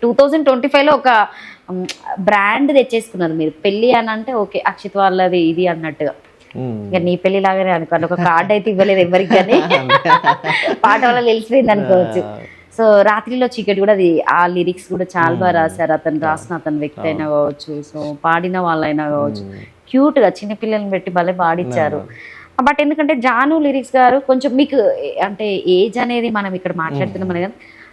2025లో ఒక బ్రాండ్ తెచ్చేసుకున్నారు మీరు. పెళ్లి అని అంటే ఓకే అక్షిత్ వాళ్ళది ఇది అన్నట్టుగా. ఇక నీ పెళ్లి లాగానే అనుకోండి, ఒక కార్డు అయితే ఇవ్వలేదు ఎవరికి, కానీ పాట వల్ల తెలిసిపోయింది అనుకోవచ్చు. సో రాత్రిలో చీకటి కూడా అది, ఆ లిరిక్స్ కూడా చాలా బాగా రాశారు. అతను రాసిన అతని వ్యక్తి అయినా కావచ్చు, సో పాడిన వాళ్ళైనా కావచ్చు, క్యూట్ గా చిన్నపిల్లల్ని పెట్టి భలే పాడిచ్చారు. బట్ ఎందుకంటే జాను లిరిక్స్ గారు కొంచెం మీకు అంటే ఏజ్ అనేది మనం ఇక్కడ మాట్లాడుతున్నాం అనేది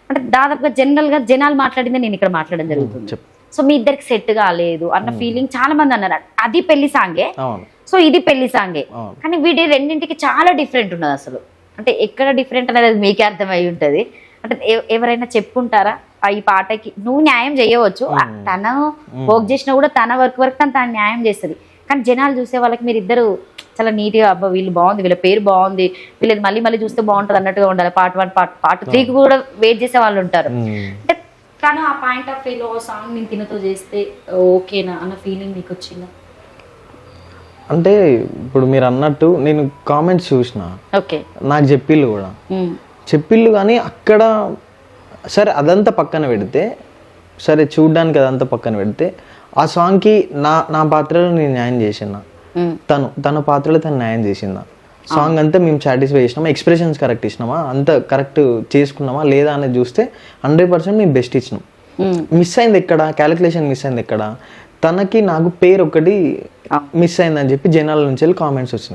అంటే దాదాపుగా జనరల్ గా జనాలు మాట్లాడిందే నేను ఇక్కడ మాట్లాడడం జరుగుతుంది. సో మీ ఇద్దరికి సెట్ కాలేదు అన్న ఫీలింగ్ చాలా మంది అన్నారు. అది పెళ్లి సాంగే, సో ఇది పెళ్లి సాంగే, కానీ వీటి రెండింటికి చాలా డిఫరెంట్ ఉన్నది అసలు. అంటే ఎక్కడ డిఫరెంట్ అనేది మీకే అర్థమై ఉంటది. అంటే ఎవరైనా చెప్పుంటారా ఈ పాటకి నువ్వు న్యాయం చేయవచ్చు, తను వర్క్ చేసినా కూడా తన వర్క్ తను న్యాయం చేస్తుంది, కానీ జనాలు చూసే వాళ్ళకి మీరు ఇద్దరు చాలా నీట్గా అబ్బా వీళ్ళు బాగుంది, వీళ్ళ పేరు బాగుంది, వీళ్ళది మళ్ళీ మళ్ళీ చూస్తే బాగుంటుంది అన్నట్టుగా ఉండాలి. పార్ట్ 1 పార్ట్ 3 కూడా వెయిట్ చేసే వాళ్ళు ఉంటారు. అంటే తను ఆ పాయింట్ ఆఫ్ వ్యూలో సాంగ్ నేను తినతో చేస్తే ఓకేనా అన్న ఫీలింగ్ మీకు వచ్చిందా? అంటే ఇప్పుడు మీరు అన్నట్టు నేను కామెంట్స్ చూసిన, ఓకే నాకు చెప్పిళ్ళు కూడా చెప్పిళ్ళు, కానీ అక్కడ సరే అదంతా పక్కన పెడితే, సరే చూడ్డానికి అదంతా పక్కన పెడితే, ఆ సాంగ్కి నా పాత్రలో నేను న్యాయం చేసిన, తన పాత్రలో తను న్యాయం చేసిందా, సాంగ్ అంతా మేము సాటిస్ఫై చేసినామా, ఎక్స్ప్రెషన్స్ కరెక్ట్ ఇచ్చినామా, అంత కరెక్ట్ చేసుకున్నామా లేదా అనేది చూస్తే 100% మేము బెస్ట్ ఇచ్చినాం. మిస్ అయింది ఎక్కడ, క్యాలిక్యులేషన్ మిస్ అయింది ఎక్కడ, తనకి నాకు పేరు ఒకటి మిస్ అయిందని చెప్పి జనాల నుంచి వెళ్ళి కామెంట్స్ వచ్చినాయి.